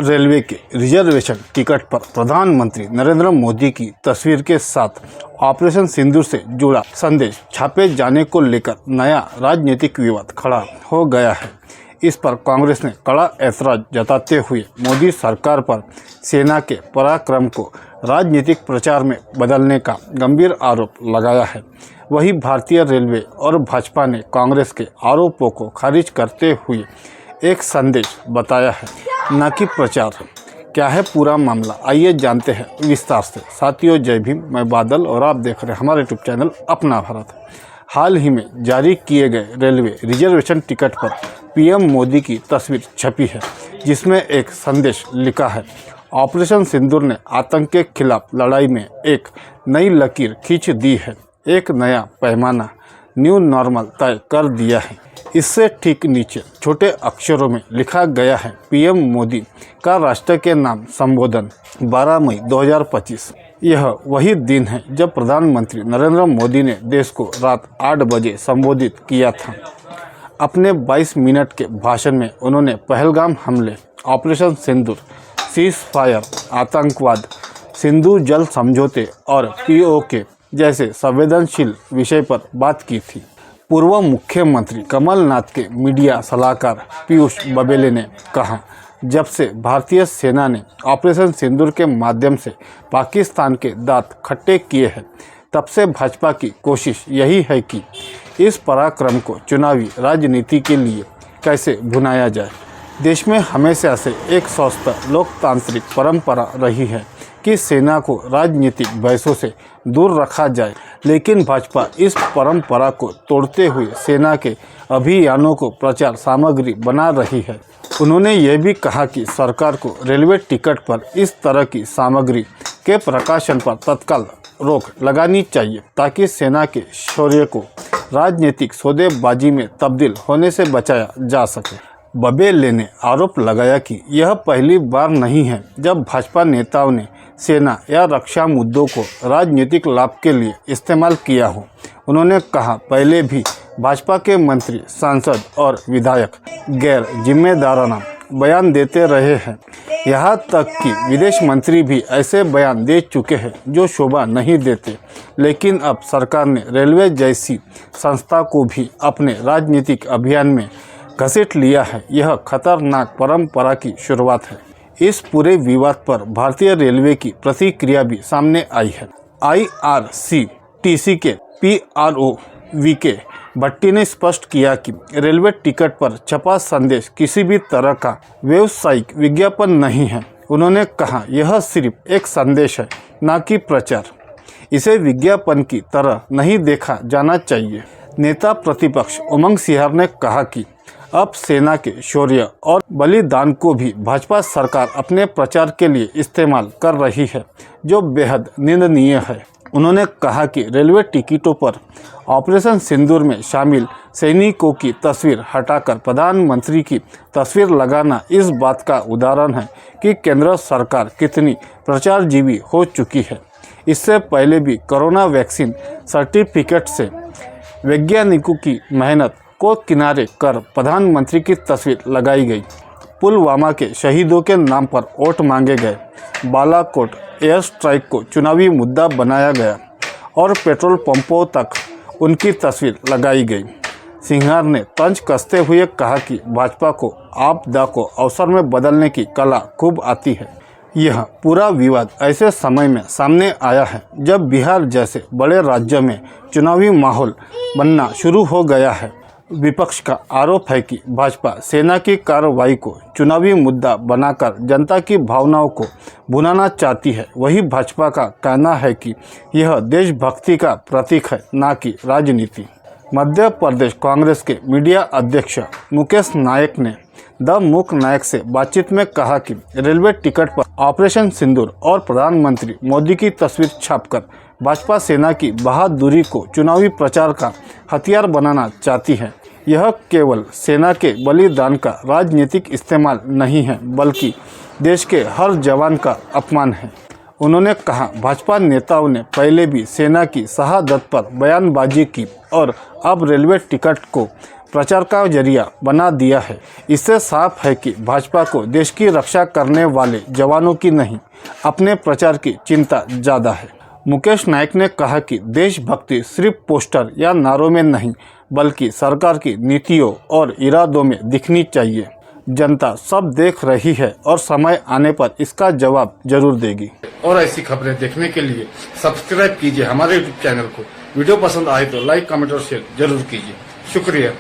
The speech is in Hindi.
रेलवे के रिजर्वेशन टिकट पर प्रधानमंत्री नरेंद्र मोदी की तस्वीर के साथ ऑपरेशन सिंदूर से जुड़ा संदेश छापे जाने को लेकर नया राजनीतिक विवाद खड़ा हो गया है। इस पर कांग्रेस ने कड़ा ऐतराज जताते हुए मोदी सरकार पर सेना के पराक्रम को राजनीतिक प्रचार में बदलने का गंभीर आरोप लगाया है। वहीं भारतीय रेलवे और भाजपा ने कांग्रेस के आरोपों को खारिज करते हुए एक संदेश बताया है, न कि प्रचार। क्या है पूरा मामला, आइए जानते हैं विस्तार से। साथियों, जय भीम। मैं बादल और आप देख रहे हैं हमारे यूट्यूब चैनल अपना भारत। हाल ही में जारी किए गए रेलवे रिजर्वेशन टिकट पर पीएम मोदी की तस्वीर छपी है, जिसमें एक संदेश लिखा है। ऑपरेशन सिंदूर ने आतंक के खिलाफ लड़ाई में एक नई लकीर खींच दी है, एक नया पैमाना, न्यू नॉर्मल तय कर दिया है। इससे ठीक नीचे छोटे अक्षरों में लिखा गया है, पीएम मोदी का राष्ट्र के नाम संबोधन 12 मई 2025। यह वही दिन है जब प्रधानमंत्री नरेंद्र मोदी ने देश को रात 8 बजे संबोधित किया था। अपने 22 मिनट के भाषण में उन्होंने पहलगाम हमले, ऑपरेशन सिंदूर, सीज फायर, आतंकवाद, सिंधु जल समझौते और पीओके जैसे संवेदनशील विषय पर बात की थी। पूर्व मुख्यमंत्री कमलनाथ के मीडिया सलाहकार पीयूष बबेले ने कहा, जब से भारतीय सेना ने ऑपरेशन सिंदूर के माध्यम से पाकिस्तान के दांत खट्टे किए हैं, तब से भाजपा की कोशिश यही है कि इस पराक्रम को चुनावी राजनीति के लिए कैसे भुनाया जाए। देश में हमेशा से एक स्वस्थ लोकतांत्रिक परंपरा रही है कि सेना को राजनीतिक बहसों से दूर रखा जाए, लेकिन भाजपा इस परंपरा को तोड़ते हुए सेना के अभियानों को प्रचार सामग्री बना रही है। उन्होंने ये भी कहा कि सरकार को रेलवे टिकट पर इस तरह की सामग्री के प्रकाशन पर तत्काल रोक लगानी चाहिए, ताकि सेना के शौर्य को राजनीतिक सौदेबाजी में तब्दील होने से बचाया जा सके। बबेले ने आरोप लगाया कि यह पहली बार नहीं है जब भाजपा नेताओं ने सेना या रक्षा मुद्दों को राजनीतिक लाभ के लिए इस्तेमाल किया हो। उन्होंने कहा, पहले भी भाजपा के मंत्री, सांसद और विधायक गैर जिम्मेदाराना बयान देते रहे हैं। यहाँ तक कि विदेश मंत्री भी ऐसे बयान दे चुके हैं जो शोभा नहीं देते। लेकिन अब सरकार ने रेलवे जैसी संस्था को भी अपने राजनीतिक अभियान में घसीट लिया है। यह खतरनाक परंपरा की शुरुआत है। इस पूरे विवाद पर भारतीय रेलवे की प्रतिक्रिया भी सामने आई है। IRCTC के PRO VK भट्टी ने स्पष्ट किया कि रेलवे टिकट पर छपा संदेश किसी भी तरह का व्यावसायिक विज्ञापन नहीं है। उन्होंने कहा, यह सिर्फ एक संदेश है, न कि प्रचार। इसे विज्ञापन की तरह नहीं देखा जाना चाहिए। नेता प्रतिपक्ष उमंग सिंघार ने कहा कि अब सेना के शौर्य और बलिदान को भी भाजपा सरकार अपने प्रचार के लिए इस्तेमाल कर रही है, जो बेहद निंदनीय है। उन्होंने कहा कि रेलवे टिकटों पर ऑपरेशन सिंदूर में शामिल सैनिकों की तस्वीर हटाकर प्रधानमंत्री की तस्वीर लगाना इस बात का उदाहरण है कि केंद्र सरकार कितनी प्रचारजीवी हो चुकी है। इससे पहले भी कोरोना वैक्सीन सर्टिफिकेट से वैज्ञानिकों की मेहनत को किनारे कर प्रधानमंत्री की तस्वीर लगाई गई। पुलवामा के शहीदों के नाम पर वोट मांगे गए। बालाकोट एयर स्ट्राइक को चुनावी मुद्दा बनाया गया और पेट्रोल पंपों तक उनकी तस्वीर लगाई गई। सिंघार ने तंज कसते हुए कहा कि भाजपा को आपदा को अवसर में बदलने की कला खूब आती है। यह पूरा विवाद ऐसे समय में सामने आया है जब बिहार जैसे बड़े राज्य में चुनावी माहौल बनना शुरू हो गया है। विपक्ष का आरोप है कि भाजपा सेना की कार्रवाई को चुनावी मुद्दा बनाकर जनता की भावनाओं को भुनाना चाहती है। वही भाजपा का कहना है कि यह देशभक्ति का प्रतीक है, न कि राजनीति। मध्य प्रदेश कांग्रेस के मीडिया अध्यक्ष मुकेश नायक ने द मूक नायक से बातचीत में कहा कि रेलवे टिकट पर ऑपरेशन सिंदूर और प्रधानमंत्री मोदी की तस्वीर छापकर भाजपा सेना की बहादुरी को चुनावी प्रचार का हथियार बनाना चाहती है। यह केवल सेना के बलिदान का राजनीतिक इस्तेमाल नहीं है, बल्कि देश के हर जवान का अपमान है। उन्होंने कहा, भाजपा नेताओं ने पहले भी सेना की शहादत पर बयानबाजी की और अब रेलवे टिकट को प्रचार का जरिया बना दिया है। इससे साफ है कि भाजपा को देश की रक्षा करने वाले जवानों की नहीं, अपने प्रचार की चिंता ज़्यादा है। मुकेश नायक ने कहा कि देशभक्ति सिर्फ पोस्टर या नारों में नहीं, बल्कि सरकार की नीतियों और इरादों में दिखनी चाहिए। जनता सब देख रही है और समय आने पर इसका जवाब जरूर देगी। और ऐसी खबरें देखने के लिए सब्सक्राइब कीजिए हमारे यूट्यूब चैनल को। वीडियो पसंद आए तो लाइक, कमेंट और शेयर जरूर कीजिए। शुक्रिया।